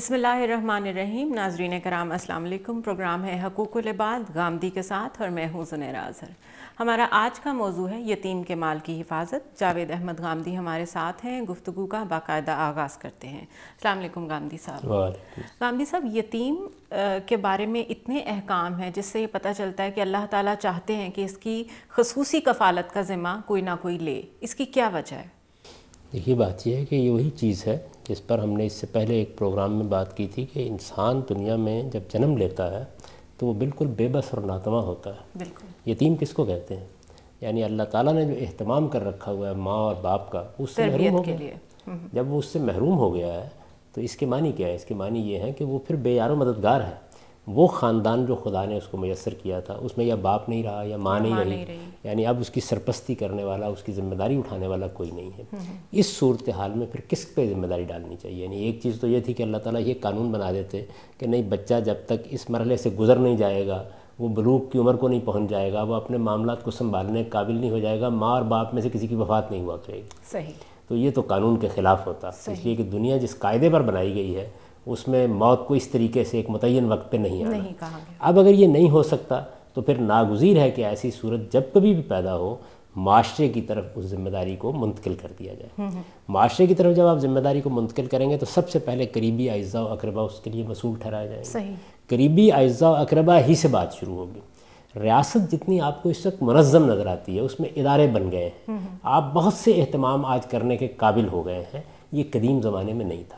بسم اللہ الرحمن الرحیم. ناظرین کرام السلام علیکم. پروگرام ہے حقوق العباد گامدی کے ساتھ اور میں ہوں زنیرہ اظہر. ہمارا آج کا موضوع ہے یتیم کے مال کی حفاظت. جاوید احمد گامدی ہمارے ساتھ ہیں. گفتگو کا باقاعدہ آغاز کرتے ہیں. السلام علیکم گامدی صاحب. گامدی صاحب, یتیم کے بارے میں اتنے احکام ہیں جس سے یہ پتہ چلتا ہے کہ اللہ تعالیٰ چاہتے ہیں کہ اس کی خصوصی کفالت کا ذمہ کوئی نہ کوئی لے. اس کی کیا وجہ ہے؟ دیکھیے, بات یہ ہے کہ یہ وہی چیز ہے جس پر ہم نے اس سے پہلے ایک پروگرام میں بات کی تھی کہ انسان دنیا میں جب جنم لیتا ہے تو وہ بالکل بے بس اور ناتواں ہوتا ہے. بالکل. یتیم کس کو کہتے ہیں؟ یعنی اللہ تعالیٰ نے جو اہتمام کر رکھا ہوا ہے ماں اور باپ کا, اس سے محروم ہو گیا. جب وہ اس سے محروم ہو گیا ہے تو اس کے معنی کیا ہے؟ اس کے معنی یہ ہے کہ وہ پھر بے یار و مددگار ہے. وہ خاندان جو خدا نے اس کو میسر کیا تھا اس میں یا باپ نہیں رہا یا ماں نہیں رہی, یعنی اب اس کی سرپرستی کرنے والا, اس کی ذمہ داری اٹھانے والا کوئی نہیں ہے. اس صورتحال میں پھر کس پہ ذمہ داری ڈالنی چاہیے؟ یعنی ایک چیز تو یہ تھی کہ اللہ تعالیٰ یہ قانون بنا دیتے کہ نہیں, بچہ جب تک اس مرحلے سے گزر نہیں جائے گا, وہ بلوغ کی عمر کو نہیں پہنچ جائے گا, وہ اپنے معاملات کو سنبھالنے کے قابل نہیں ہو جائے گا, ماں اور باپ میں سے کسی کی وفات نہیں ہوا کرے گی. صحیح. تو یہ تو قانون کے خلاف ہوتا, اس لیے کہ دنیا جس قاعدے پر بنائی گئی ہے اس میں موت کو اس طریقے سے ایک متعین وقت پہ نہیں آنا. اب اگر یہ نہیں ہو سکتا تو پھر ناگزیر ہے کہ ایسی صورت جب کبھی بھی پیدا ہو معاشرے کی طرف اس ذمہ داری کو منتقل کر دیا جائے. معاشرے کی طرف جب آپ ذمہ داری کو منتقل کریں گے تو سب سے پہلے قریبی اعزاء و اقربا اس کے لیے مسئول ٹھہرائے جائیں گے. صحیح. قریبی اعزاء و اقربا ہی سے بات شروع ہوگی. ریاست جتنی آپ کو اس وقت منظم نظر آتی ہے اس میں ادارے بن گئے ہیں, آپ بہت سے اہتمام آج کرنے کے قابل ہو گئے ہیں. یہ قدیم زمانے میں نہیں تھا.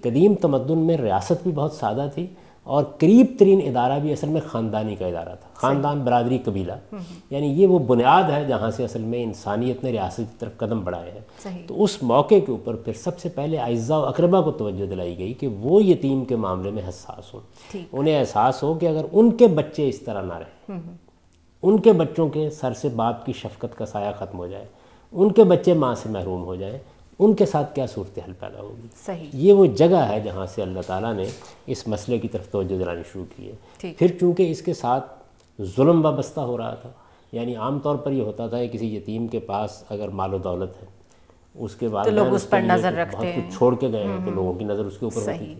قدیم تمدن میں ریاست بھی بہت سادہ تھی اور قریب ترین ادارہ بھی اصل میں خاندانی کا ادارہ تھا. خاندان, برادری, قبیلہ, یعنی یہ وہ بنیاد ہے جہاں سے اصل میں انسانیت نے ریاست کی طرف قدم بڑھائے ہیں. تو اس موقع کے اوپر پھر سب سے پہلے اعزاء و اقربا کو توجہ دلائی گئی کہ وہ یتیم کے معاملے میں حساس ہوں. انہیں احساس ہو کہ اگر ان کے بچے اس طرح نہ رہیں, ان کے بچوں کے سر سے باپ کی شفقت کا سایہ ختم ہو جائے, ان کے بچے ماں سے محروم ہو جائیں, ان کے ساتھ کیا صورتحال پیدا ہوگی. صحیح. یہ وہ جگہ ہے جہاں سے اللہ تعالیٰ نے اس مسئلے کی طرف توجہ دلانی شروع کی ہے. پھر چونکہ اس کے ساتھ ظلم وابستہ ہو رہا تھا, یعنی عام طور پر یہ ہوتا تھا کہ کسی یتیم کے پاس اگر مال و دولت ہے, اس کے بعد لوگ اس پر نظر رکھتے ہیں, بہت کچھ چھوڑ کے گئے ہیں تو لوگوں کی نظر اس کے اوپر ہوتی تھی.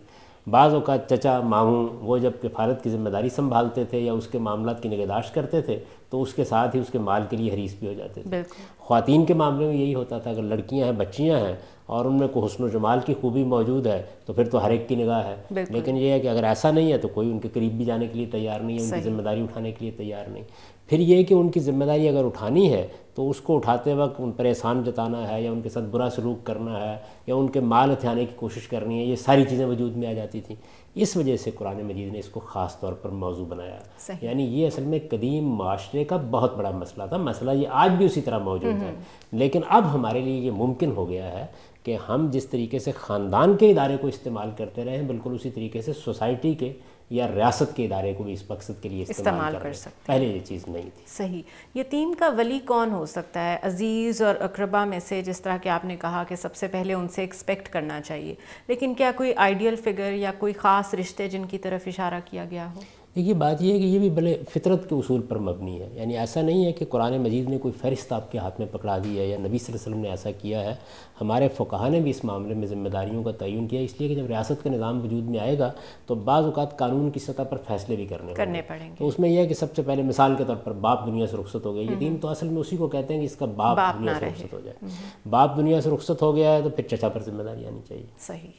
بعض اوقات چچا ماموں وہ جب کفالت کی ذمہ داری سنبھالتے تھے یا اس کے معاملات کی نگہداشت کرتے تھے تو اس کے ساتھ ہی اس کے مال کے لیے حریص بھی ہو جاتے تھے. خواتین کے معاملے میں یہی ہوتا تھا, اگر لڑکیاں ہیں, بچیاں ہیں اور ان میں کوئی حسن و جمال کی خوبی موجود ہے تو پھر تو ہر ایک کی نگاہ ہے. لیکن یہ ہے کہ اگر ایسا نہیں ہے تو کوئی ان کے قریب بھی جانے کے لیے تیار نہیں ہے, ان کی ذمہ داری اٹھانے کے لیے تیار نہیں. پھر یہ کہ ان کی ذمہ داری اگر اٹھانی ہے تو اس کو اٹھاتے وقت ان پر احسان جتانا ہے یا ان کے ساتھ برا سلوک کرنا ہے یا ان کے مال ہتھیانے کی کوشش کرنی ہے, یہ ساری چیزیں وجود میں آ جاتی تھیں. اس وجہ سے قرآن مجید نے اس کو خاص طور پر موضوع بنایا. یعنی یہ اصل میں قدیم معاشرے کا بہت بڑا مسئلہ تھا. مسئلہ یہ آج بھی اسی طرح موجود ہے, لیکن اب ہمارے لیے یہ ممکن ہو گیا ہے کہ ہم جس طریقے سے خاندان کے ادارے کو استعمال کرتے رہے ہیں بالکل اسی طریقے سے سوسائٹی کے یا ریاست کے ادارے کو بھی اس مقصد کے لیے استعمال کر سکتے ہیں. پہلے یہ چیز نہیں تھی. صحیح. یتیم کا ولی کون ہو سکتا ہے؟ عزیز اور اقربا میں سے, جس طرح کہ آپ نے کہا کہ سب سے پہلے ان سے ایکسپیکٹ کرنا چاہیے, لیکن کیا کوئی آئیڈیل فگر یا کوئی خاص رشتے جن کی طرف اشارہ کیا گیا ہو؟ دیکھیے, بات یہ ہے کہ یہ بھی بڑے فطرت کے اصول پر مبنی ہے. یعنی ایسا نہیں ہے کہ قرآن مجید نے کوئی فہرست آپ کے ہاتھ میں پکڑا دی ہے یا نبی صلی اللہ علیہ وسلم نے ایسا کیا ہے. ہمارے فقہا نے بھی اس معاملے میں ذمہ داریوں کا تعین کیا, اس لیے کہ جب ریاست کا نظام وجود میں آئے گا تو بعض اوقات قانون کی سطح پر فیصلے بھی کرنے پڑیں گے. تو اس میں یہ ہے کہ سب سے پہلے مثال کے طور پر باپ دنیا سے رخصت ہو گیا. یتیم تو اصل میں اسی کو کہتے ہیں کہ اس کا باپ دنیا سے رخصت ہو جائے. باپ دنیا سے رخصت ہو گیا ہے تو پھر چچا پر ذمہ داری آنی چاہیے. صحیح.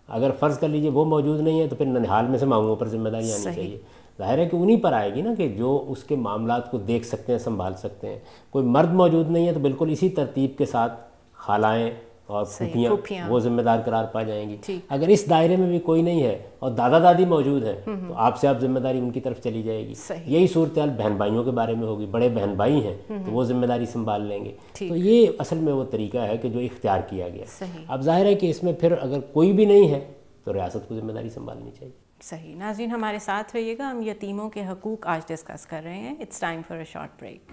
اگر فرض کر لیجئے وہ موجود نہیں ہے تو پھر ننہال میں سے ماموں پر ذمہ داری آنی چاہیے. ظاہر ہے کہ انہی پر آئے گی نا کہ جو اس کے معاملات کو دیکھ سکتے ہیں, سنبھال سکتے ہیں. کوئی مرد موجود نہیں ہے تو بالکل اسی ترتیب کے ساتھ خالائیں اور پھوپھیاں وہ ذمہ دار قرار پا جائیں گی. اگر اس دائرے میں بھی کوئی نہیں ہے اور دادا دادی موجود ہیں تو آپ سے آپ ذمہ داری ان کی طرف چلی جائے گی. یہی صورتحال بہن بھائیوں کے بارے میں ہوگی. بڑے بہن بھائی ہیں تو وہ ذمہ داری سنبھال لیں گے. تو یہ اصل میں وہ طریقہ ہے کہ جو اختیار کیا گیا. اب ظاہر ہے کہ اس میں پھر اگر کوئی بھی نہیں ہے تو ریاست کو ذمہ داری سنبھالنی چاہیے. صحیح. ناظرین ہمارے ساتھ رہیے گا, ہم یتیموں کے حقوق آج ڈسکس کر رہے ہیں. It's time for a short break.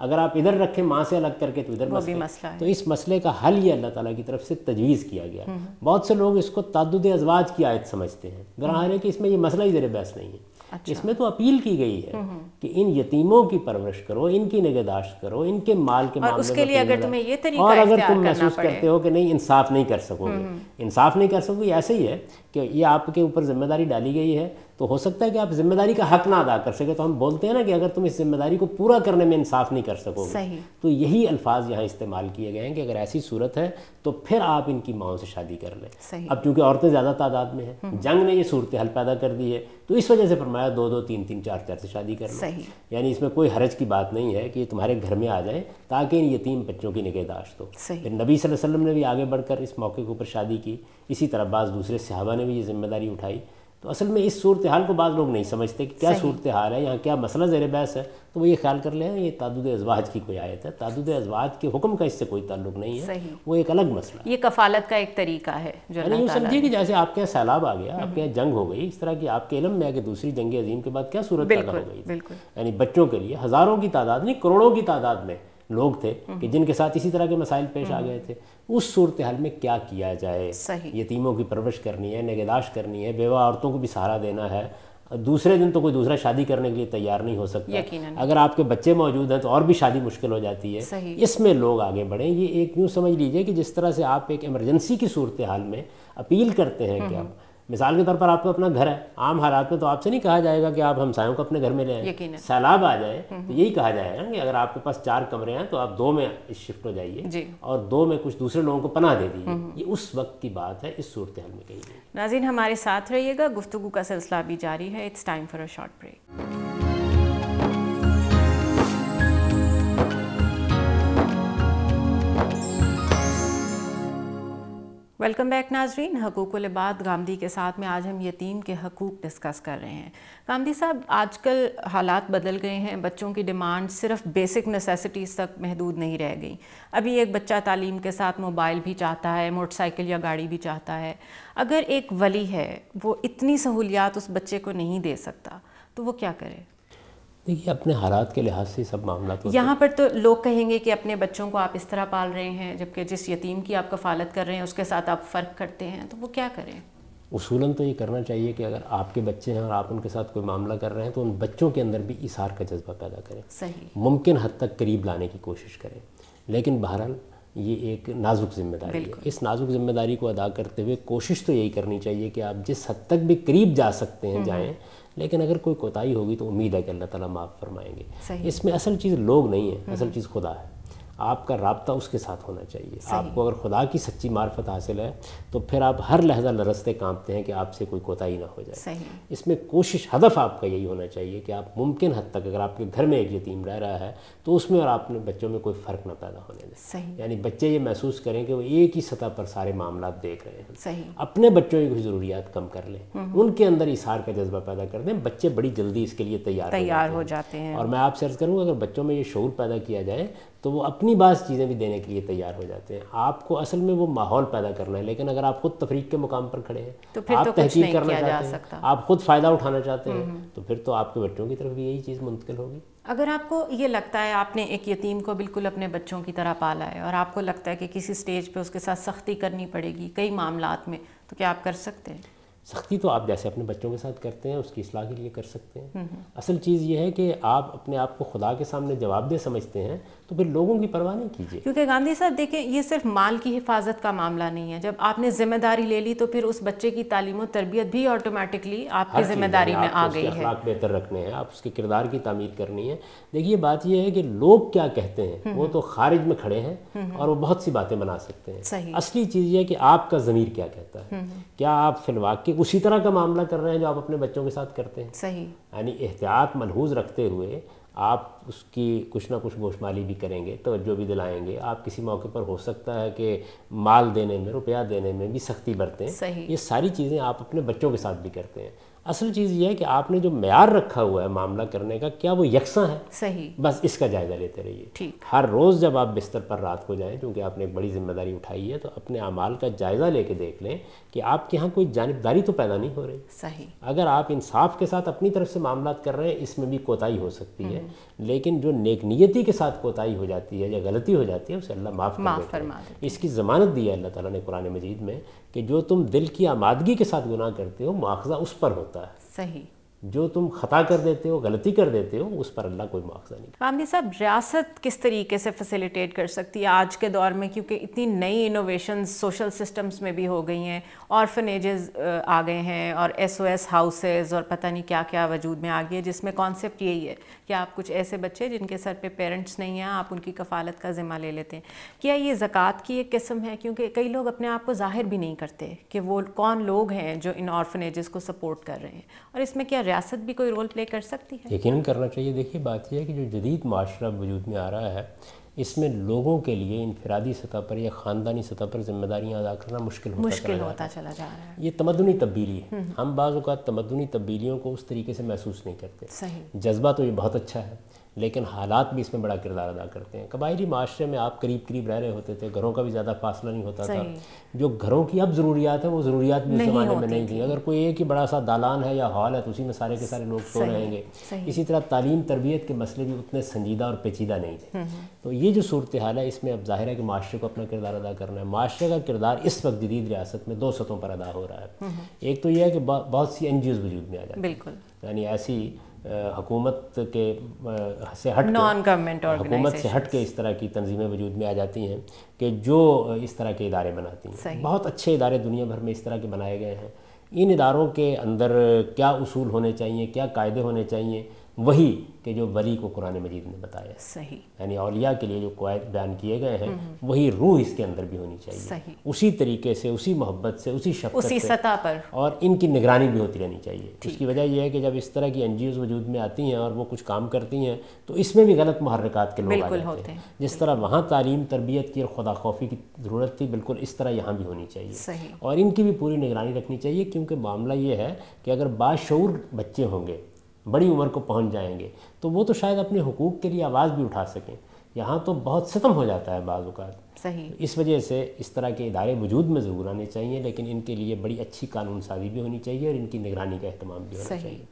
اگر آپ ادھر رکھیں ماں سے الگ کر کے تو ادھر مسئلہ ہے. تو اس مسئلے کا حل یہ اللہ تعالیٰ کی طرف سے تجویز کیا گیا. بہت سے لوگ اس کو تعدد ازواج کی آیت سمجھتے ہیں، ظاہر ہے کہ اس میں یہ مسئلہ ہی زیر بحث نہیں ہے. اس میں تو اپیل کی گئی ہے کہ ان یتیموں کی پرورش کرو، ان کی نگہداشت کرو، ان کے مال کے معاملے میں، اور اگر تم محسوس کرتے ہو کہ نہیں انصاف نہیں کر سکو گے، انصاف نہیں کر سکو گے، ایسے ہی ہے کہ یہ آپ کے اوپر ذمہ داری ڈالی گئی ہے تو ہو سکتا ہے کہ آپ ذمہ داری کا حق نہ ادا کر سکے. تو ہم بولتے ہیں نا کہ اگر تم اس ذمہ داری کو پورا کرنے میں انصاف نہیں کر سکو گے، تو یہی الفاظ یہاں استعمال کیے گئے ہیں کہ اگر ایسی صورت ہے تو پھر آپ ان کی ماؤں سے شادی کر لیں. اب چونکہ عورتیں زیادہ تعداد میں ہیں، جنگ نے یہ صورتحال پیدا کر دی ہے، تو اس وجہ سے فرمایا 2 3 4 سے شادی کر لو. یعنی اس میں کوئی حرج کی بات نہیں ہے کہ یہ تمہارے گھر میں آ جائیں تاکہ ان یتیم بچوں کی نگہداشت ہو. پھر نبی صلی اللہ علیہ وسلم نے بھی آگے بڑھ کر اس موقع کے اوپر شادی کی، اسی طرح بعض دوسرے صحابہ نے بھی یہ ذمہ داری اٹھائی. تو اصل میں اس صورتحال کو بعض لوگ نہیں سمجھتے کہ کیا صورتحال ہے، یہاں کیا مسئلہ زیر بحث ہے. تو وہ یہ خیال کر لیں یہ تعدد ازواج کی کوئی آیت ہے. تعدد ازواج کے حکم کا اس سے کوئی تعلق نہیں ہے، وہ ایک الگ مسئلہ ہے. یہ کفالت کا ایک طریقہ ہے جو یعنی یوں سمجھیے کہ جیسے آپ کے یہاں سیلاب آ گیا، آپ کے یہاں جنگ ہو گئی، اس طرح کی آپ کے علم میں ہے کہ دوسری جنگ عظیم کے بعد کیا صورت پیدا ہو گئی. یعنی بچوں کے لیے ہزاروں کی تعداد نہیں، کروڑوں کی تعداد میں لوگ تھے کہ جن کے ساتھ اسی طرح کے مسائل پیش آ گئے تھے. اس صورتحال میں کیا کیا جائے؟ یتیموں کی پرورش کرنی ہے، نگہداشت کرنی ہے، بیوہ عورتوں کو بھی سہارا دینا ہے. دوسرے دن تو کوئی دوسرا شادی کرنے کے لیے تیار نہیں ہو سکتا، اگر آپ کے بچے موجود ہیں تو اور بھی شادی مشکل ہو جاتی ہے. اس میں لوگ آگے بڑھیں. یہ ایک یوں سمجھ لیجئے کہ جس طرح سے آپ ایک ایمرجنسی کی صورتحال میں اپیل کرتے ہیں کہ آپ مثال کے طور پر آپ کو اپنا گھر ہے، عام حالات میں تو آپ سے نہیں کہا جائے گا کہ آپ ہمسایوں کو اپنے گھر میں لے آئیں. سیلاب آ جائے تو یہی کہا جائے گا کہ اگر آپ کے پاس 4 کمرے ہیں تو آپ 2 میں شفٹ ہو جائیے اور 2 میں کچھ دوسرے لوگوں کو پناہ دے دیجیے. یہ اس وقت کی بات ہے، اس صورتحال میں کہی گئی. ناظرین ہمارے ساتھ رہیے گا، گفتگو کا سلسلہ بھی جاری ہے. It's time for a short break. Welcome back ناظرین. حقوق العباد گامدی کے ساتھ میں آج ہم یتیم کے حقوق ڈسکس کر رہے ہیں. گامدی صاحب، آج کل حالات بدل گئے ہیں، بچوں کی ڈیمانڈ صرف بیسک نیسیسٹیز تک محدود نہیں رہ گئی. ابھی ایک بچہ تعلیم کے ساتھ موبائل بھی چاہتا ہے، موٹر سائیکل یا گاڑی بھی چاہتا ہے. اگر ایک ولی ہے وہ اتنی سہولیات اس بچے کو نہیں دے سکتا تو وہ کیا کرے؟ دیکھیے اپنے حالات کے لحاظ سے سب معاملات ہوتے ہیں. یہاں پر تو لوگ کہیں گے کہ اپنے بچوں کو آپ اس طرح پال رہے ہیں جبکہ جس یتیم کی آپ کفالت کر رہے ہیں اس کے ساتھ آپ فرق کرتے ہیں، تو وہ کیا کریں؟ اصولاً تو یہ کرنا چاہیے کہ اگر آپ کے بچے ہیں اور آپ ان کے ساتھ کوئی معاملہ کر رہے ہیں تو ان بچوں کے اندر بھی ایثار کا جذبہ پیدا کریں. ممکن حد تک قریب لانے کی کوشش کریں. لیکن بہرحال یہ ایک نازک ذمہ داری ہے. اس نازک ذمہ داری کو ادا کرتے ہوئے کوشش تو یہی کرنی چاہیے کہ آپ جس حد تک بھی قریب جا سکتے ہیں جائیں، لیکن اگر کوئی کوتاہی ہوگی تو امید ہے کہ اللہ تعالیٰ معاف فرمائیں گے. اس میں اصل چیز لوگ نہیں ہیں، اصل چیز خدا ہے. آپ کا رابطہ اس کے ساتھ ہونا چاہیے. آپ کو اگر خدا کی سچی معرفت حاصل ہے تو پھر آپ ہر لحظہ لرزتے کانپتے ہیں کہ آپ سے کوئی کوتاہی نہ ہو جائے. اس میں کوشش، ہدف آپ کا یہی ہونا چاہیے کہ آپ ممکن حد تک اگر آپ کے گھر میں ایک یتیم رہ رہا ہے تو اس میں اور آپ نے بچوں میں کوئی فرق نہ پیدا ہونے دیں. یعنی بچے یہ محسوس کریں کہ وہ ایک ہی سطح پر سارے معاملات دیکھ رہے ہیں. اپنے بچوں کی کچھ ضروریات کم کر لیں، ان کے اندر ایثار کا جذبہ پیدا کر دیں. بچے بڑی جلدی اس کے لیے تیار ہو جاتے ہیں. اور میں آپ سے عرض کروں اگر بچوں میں یہ شعور پیدا کیا جائے تو وہ اپنی بعض چیزیں بھی دینے کے لیے تیار ہو جاتے ہیں. آپ کو اصل میں وہ ماحول پیدا کرنا ہے. لیکن اگر آپ خود تفریق کے مقام پر کھڑے ہیں، آپ تحقیق کرنا چاہتے ہیں، آپ خود فائدہ اٹھانا چاہتے ہیں، تو پھر تو آپ کے بچوں کی طرف بھی یہی چیز منتقل ہوگی. اگر آپ کو یہ لگتا ہے آپ نے ایک یتیم کو بالکل اپنے بچوں کی طرح پالا ہے اور آپ کو لگتا ہے کہ کسی سٹیج پہ اس کے ساتھ سختی کرنی پڑے گی کئی معاملات میں، تو کیا آپ کر سکتے ہیں؟ سختی تو آپ جیسے اپنے بچوں کے ساتھ کرتے ہیں اس کی اصلاح کے لیے کر سکتے ہیں. اصل چیز یہ ہے کہ آپ اپنے آپ کو خدا کے سامنے جواب دہ سمجھتے ہیں تو پھر لوگوں کی پرواہ نہیں کیجیے. کیونکہ گاندھی صاحب دیکھیں یہ صرف مال کی حفاظت کا معاملہ نہیں ہے. جب آپ نے ذمہ داری لے لی تو پھر اس بچے کی تعلیم و تربیت بھی آٹومیٹکلی آپ کی ذمہ داری میں آ گئی ہے. اخلاق بہتر رکھنے ہیں، آپ اس کے کردار کی تعمیر کرنی ہے. دیکھیے بات یہ ہے کہ لوگ کیا کہتے ہیں، وہ تو خارج میں کھڑے ہیں اور وہ بہت سی باتیں بنا سکتے ہیں. اصلی چیز یہ ہے کہ آپ کا ضمیر کیا کہتا ہے. کیا آپ فی الواقع اسی طرح کا معاملہ کر رہے ہیں جو آپ اپنے بچوں کے ساتھ کرتے ہیں؟ یعنی احتیاط ملحوظ رکھتے ہوئے آپ اس کی کچھ نہ کچھ گوشمالی بھی کریں گے، توجہ بھی دلائیں گے. آپ کسی موقع پر ہو سکتا ہے کہ مال دینے میں، روپیہ دینے میں بھی سختی برتیں. یہ ساری چیزیں آپ اپنے بچوں کے ساتھ بھی کرتے ہیں. اصل چیز یہ ہے کہ آپ نے جو معیار رکھا ہوا ہے معاملہ کرنے کا، کیا وہ یکساں ہے؟ صحیح، بس اس کا جائزہ لیتے رہیے. ٹھیک. ہر روز جب آپ بستر پر رات کو جائیں، کیونکہ آپ نے ایک بڑی ذمہ داری اٹھائی ہے، تو اپنے اعمال کا جائزہ لے کے دیکھ لیں کہ آپ کے ہاں کوئی جانبداری تو پیدا نہیں ہو رہی. صحیح. اگر آپ انصاف کے ساتھ اپنی طرف سے معاملات کر رہے ہیں، اس میں بھی کوتاہی ہو سکتی ہے، لیکن جو نیک نیتی کے ساتھ کوتاہی ہو جاتی ہے یا غلطی ہو جاتی ہے، اسے اللہ معاف فرما دیتا ہے. اس کی ضمانت دی ہے اللہ تعالیٰ نے قرآن مجید میں کہ جو تم دل کی آمادگی کے ساتھ گناہ کرتے ہو، مواخذہ اس پر ہوتا ہے. صحیح. جو تم خطا کر دیتے ہو، غلطی کر دیتے ہو، اس پر اللہ کوئی مواخذہ نہیں. غامدی صاحب، ریاست کس طریقے سے فیسیلیٹیٹ کر سکتی ہے آج کے دور میں، کیونکہ اتنی نئی انوویشنز سوشل سسٹمز میں بھی ہو گئی ہیں، آرفنیجز آ گئے ہیں اور SOS ہاؤسز اور پتہ نہیں کیا کیا وجود میں آ گئی ہے، جس میں کانسیپٹ یہی ہے کہ آپ کچھ ایسے بچے جن کے سر پہ پیرنٹس نہیں ہیں، آپ ان کی کفالت کا ذمہ لے لیتے ہیں. کیا یہ زکوٰۃ کی ایک قسم ہے؟ کیونکہ کئی لوگ اپنے آپ کو ظاہر بھی نہیں کرتے کہ وہ کون لوگ ہیں جو ان آرفنیجز کو سپورٹ کر رہے ہیں، اور اس میں کیا ریاست بھی کوئی رول پلے کر سکتی ہے؟ یقیناً کرنا چاہیے. دیکھیے بات یہ ہے کہ جو جدید معاشرہ وجود میں آ رہا ہے، اس میں لوگوں کے لیے انفرادی سطح پر یا خاندانی سطح پر ذمہ داریاں ادا کرنا مشکل ہوتا چلا جا رہا ہے. یہ تمدنی تبدیلی ہے. ہم بعض اوقات تمدنی تبدیلیوں کو اس طریقے سے محسوس نہیں کرتے. صحیح. جذبہ تو یہ بہت اچھا ہے، لیکن حالات بھی اس میں بڑا کردار ادا کرتے ہیں. قبائلی معاشرے میں آپ قریب قریب رہ رہے ہوتے تھے، گھروں کا بھی زیادہ فاصلہ نہیں ہوتا تھا. جو گھروں کی اب ضروریات ہیں وہ ضروریات بھی اس زمانے میں نہیں تھیں. اگر کوئی ایک ہی بڑا سا دالان ہے یا ہال ہے تو اسی میں سارے کے سارے لوگ سو رہیں گے. اسی طرح تعلیم تربیت کے مسئلے بھی اتنے سنجیدہ اور پیچیدہ نہیں تھے. تو یہ جو صورتحال ہے، اس میں اب ظاہر ہے کہ معاشرے کو اپنا کردار ادا کرنا ہے. معاشرے کا کردار اس وقت جدید ریاست میں 2 سطحوں پر ادا ہو رہا ہے. ایک تو یہ ہے کہ بہت سی NGOs وجود میں آ جاتی ہیں. بالکل. یعنی ایسی حکومت کے سے ہٹ حکومت سے ہٹ کے اس طرح کی تنظیمیں وجود میں آ جاتی ہیں کہ جو اس طرح کے ادارے بناتی ہیں. بہت اچھے ادارے دنیا بھر میں اس طرح کے بنائے گئے ہیں. ان اداروں کے اندر کیا اصول ہونے چاہیے، کیا قاعدے ہونے چاہیے، وہی کہ جو ولی کو قرآن مجید نے بتایا. صحیح. یعنی اولیاء کے لیے جو قواعد بیان کیے گئے ہیں، وہی روح اس کے اندر بھی ہونی چاہیے. صحیح. اسی طریقے سے، اسی محبت سے، اسی شفقت سے، اسی سطح پر، اور ان کی نگرانی بھی ہوتی رہنی چاہیے. اس کی وجہ یہ ہے کہ جب اس طرح کی NGOs وجود میں آتی ہیں اور وہ کچھ کام کرتی ہیں تو اس میں بھی غلط محرکات کے لوگ آ جاتے ہیں. جس طرح وہاں تعلیم تربیت کی اور خدا خوفی کی ضرورت تھی، بالکل اس طرح یہاں بھی ہونی چاہیے. صحیح. اور ان کی بھی پوری نگرانی رکھنی چاہیے، کیونکہ معاملہ یہ ہے کہ اگر باشعور بچے ہوں گے، بڑی عمر کو پہنچ جائیں گے، تو وہ تو شاید اپنے حقوق کے لیے آواز بھی اٹھا سکیں. یہاں تو بہت ستم ہو جاتا ہے بعض اوقات. صحیح. اس وجہ سے اس طرح کے ادارے وجود میں ضرور آنے چاہیے، لیکن ان کے لیے بڑی اچھی قانون سازی بھی ہونی چاہیے اور ان کی نگرانی کا اہتمام بھی ہونا چاہیے.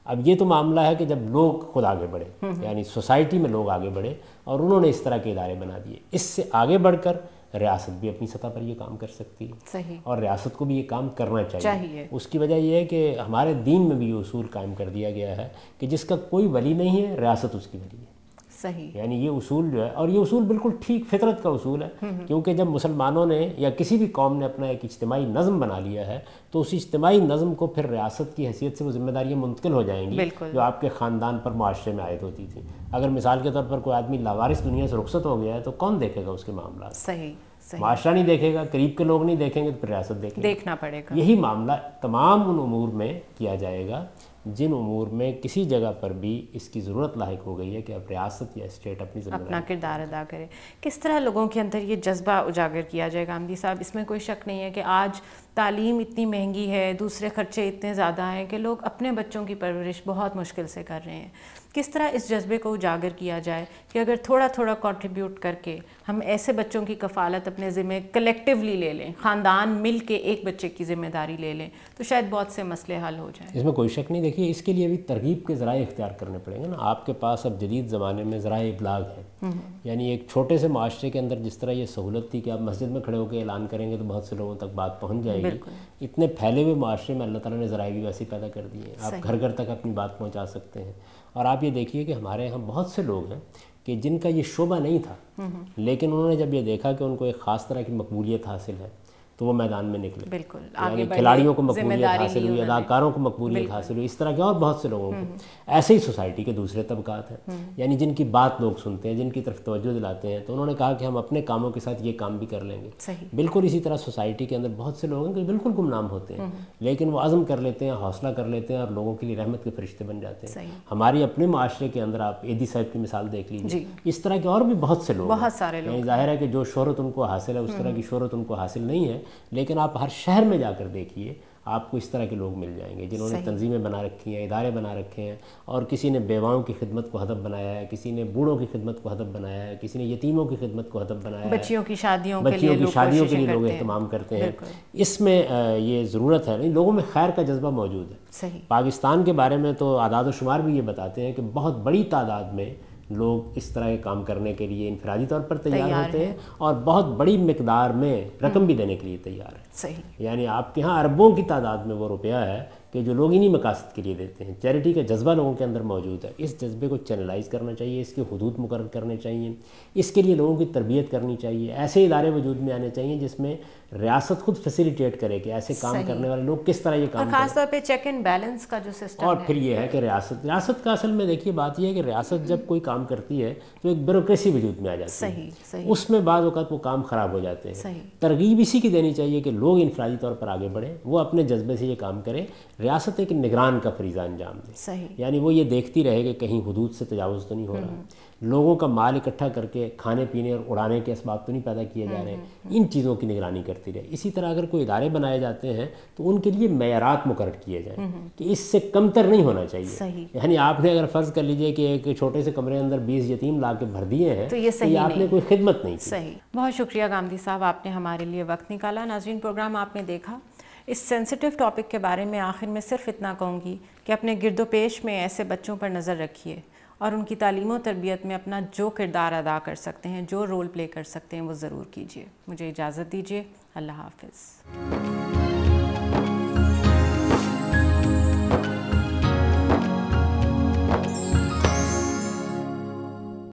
اب یہ تو معاملہ ہے کہ جب لوگ خود آگے بڑھے، یعنی سوسائٹی میں لوگ آگے بڑھے اور انہوں نے اس طرح کے ادارے بنا دیے. اس سے آگے بڑھ کر ریاست بھی اپنی سطح پر یہ کام کر سکتی ہے. صحیح. اور ریاست کو بھی یہ کام کرنا چاہیے. اس کی وجہ یہ ہے کہ ہمارے دین میں بھی یہ اصول قائم کر دیا گیا ہے کہ جس کا کوئی ولی نہیں ہے، ریاست اس کی ولی ہے. صحیح. یعنی یہ اصول جو ہے، اور یہ اصول بالکل ٹھیک فطرت کا اصول ہے، کیونکہ جب مسلمانوں نے یا کسی بھی قوم نے اپنا ایک اجتماعی نظم بنا لیا ہے تو اس اجتماعی نظم کو پھر ریاست کی حیثیت سے وہ ذمہ داریاں منتقل ہو جائیں گی جو آپ کے خاندان پر معاشرے میں عائد ہوتی تھی. اگر مثال کے طور پر کوئی آدمی لاوارث دنیا سے رخصت ہو گیا ہے تو کون دیکھے گا اس کے معاملات؟ صحیح. معاشرہ نہیں دیکھے گا، قریب کے لوگ نہیں دیکھیں گے، تو پھر ریاست دیکھنا پڑے گا. یہی معاملہ تمام ان امور میں کیا جائے گا جن امور میں کسی جگہ پر بھی اس کی ضرورت لاحق ہو گئی ہے کہ اب ریاست یا اسٹیٹ اپنا کردار ادا کرے. کس طرح لوگوں کے اندر یہ جذبہ اجاگر کیا جائے گا غامدی صاحب؟ اس میں کوئی شک نہیں ہے کہ آج تعلیم اتنی مہنگی ہے، دوسرے خرچے اتنے زیادہ ہیں کہ لوگ اپنے بچوں کی پرورش بہت مشکل سے کر رہے ہیں. کس طرح اس جذبے کو اجاگر کیا جائے کہ اگر تھوڑا تھوڑا کنٹریبیوٹ کر کے ہم ایسے بچوں کی کفالت اپنے ذمہ کلیکٹیولی لے لیں، خاندان مل کے ایک بچے کی ذمہ داری لے لیں، تو شاید بہت سے مسئلے حل ہو جائیں. اس میں کوئی شک نہیں. دیکھیے اس کے لیے بھی ترغیب کے ذرائع اختیار کرنے پڑیں گے نا. آپ کے پاس اب جدید زمانے میں ذرائع ابلاغ ہیں. یعنی ایک چھوٹے سے معاشرے کے اندر جس طرح یہ سہولت تھی کہ آپ مسجد میں کھڑے ہو کے اعلان کریں گے تو بہت سے لوگوں تک بات پہنچ جائے گی، اتنے پھیلے ہوئے معاشرے میں اللہ تعالیٰ نے ذرائع بھی ویسے پیدا کر دیے ہیں. آپ گھر گھر تک اپنی بات پہنچا سکتے ہیں. اور آپ یہ دیکھیے کہ ہمارے یہاں بہت سے لوگ ہیں کہ جن کا یہ شعبہ نہیں تھا، لیکن انہوں نے جب یہ دیکھا کہ ان کو ایک خاص طرح کی مقبولیت حاصل ہے تو وہ میدان میں نکلے. بالکل. یعنی کھلاڑیوں کو مقبولیت حاصل ہوئی، اداکاروں کو مقبولیت حاصل ہوئی، اس طرح کے اور بہت سے لوگوں کو. ایسے ہی سوسائٹی کے دوسرے طبقات ہیں یعنی جن کی بات لوگ سنتے ہیں، جن کی طرف توجہ دلاتے ہیں، تو انہوں نے کہا کہ ہم اپنے کاموں کے ساتھ یہ کام بھی کر لیں گے. بالکل اسی طرح سوسائٹی کے اندر بہت سے لوگ ہیں کہ بالکل گمنام ہوتے ہیں لیکن وہ عزم کر لیتے ہیں، حوصلہ کر لیتے ہیں اور لوگوں کے لیے رحمت کے فرشتے بن جاتے ہیں. ہماری اپنے معاشرے کے اندر آپ ایدی صاحب کی مثال دیکھ لیجیے. اس طرح کے اور بھی بہت سے لوگ، بہت سارے لوگ. ظاہر ہے کہ جو شہرت ان کو حاصل ہے اس طرح کی شہرت ان کو حاصل نہیں ہے، لیکن آپ ہر شہر میں جا کر دیکھیے آپ کو اس طرح کے لوگ مل جائیں گے جنہوں نے تنظیمیں بنا رکھی ہیں، ادارے بنا رکھے ہیں، اور کسی نے بیواؤں کی خدمت کو ہدف بنایا ہے، کسی نے بوڑھوں کی خدمت کو ہدف بنایا ہے، کسی نے یتیموں کی خدمت کو ہدف بنایا ہے، بچیوں کی شادیوں کے لیے لوگ اہتمام کرتے ہیں۔ اس میں یہ ضرورت ہے، لوگوں میں خیر کا جذبہ موجود ہے۔ پاکستان کے بارے میں تو اعداد و شمار بھی یہ بتاتے ہیں کہ بہت بڑی تعداد میں لوگ اس طرح کے کام کرنے کے لیے انفرادی طور پر تیار ہوتے ہیں، اور بہت بڑی مقدار میں رقم بھی دینے کے لیے تیار ہیں۔ یعنی آپ کے ہاں اربوں کی تعداد میں وہ روپیہ ہے کہ جو لوگ انہی مقاصد کے لیے دیتے ہیں۔ چیریٹی کا جذبہ لوگوں کے اندر موجود ہے، اس جذبے کو چینلائز کرنا چاہیے، اس کے حدود مقرر کرنے چاہیے، اس کے لیے لوگوں کی تربیت کرنی چاہیے، ایسے ادارے وجود میں آنے چاہیے جس میں ریاست خود فیسیلیٹیٹ کرے کہ ایسے کام کرنے والے لوگ کس طرح یہ کام کریں، خاص طور پہ چیک اینڈ بیلنس کا جو سسٹم ہے۔ اور پھر یہ ہے کہ ریاست کا اصل میں دیکھیے بات یہ ہے کہ ریاست جب کوئی کام کرتی ہے تو ایک بیوروکریسی وجود میں آ جاتی ہے، اس میں بعض اوقات وہ کام خراب ہو جاتے ہیں۔ ترغیب اسی کی دینی چاہیے کہ لوگ انفرادی طور پر آگے بڑھیں، وہ اپنے جذبے سے یہ کام کریں، ریاست ایک نگران کا فریضہ انجام دے، یعنی وہ یہ دیکھتی رہے کہ کہیں حدود سے تجاوز تو نہیں ہو رہا، لوگوں کا مال اکٹھا کر کے کھانے پینے اور اڑانے کے اسباب تو نہیں پیدا کیے جا رہے ہیں، ان چیزوں کی نگرانی کرتی رہے۔ اسی طرح اگر کوئی ادارے بنائے جاتے ہیں تو ان کے لیے معیارات مقرر کیے جائیں کہ اس سے کمتر نہیں ہونا چاہیے۔ یعنی آپ نے اگر فرض کر لیجئے کہ ایک چھوٹے سے کمرے اندر 20 یتیم لا کے بھر دیے ہیں تو یہ آپ نے کوئی خدمت نہیں کی۔ بہت شکریہ گامدی صاحب، آپ نے ہمارے لیے وقت نکالا۔ ناظرین، پروگرام آپ نے دیکھا۔ اس سینسٹیو ٹاپک کے بارے میں آخر میں صرف اتنا کہوں گی کہ اپنے گرد و پیش میں ایسے بچوں پر نظر رکھیے اور ان کی تعلیم و تربیت میں اپنا جو کردار ادا کر سکتے ہیں، جو رول پلے کر سکتے ہیں، وہ ضرور کیجیے۔ مجھے اجازت دیجیے، اللہ حافظ۔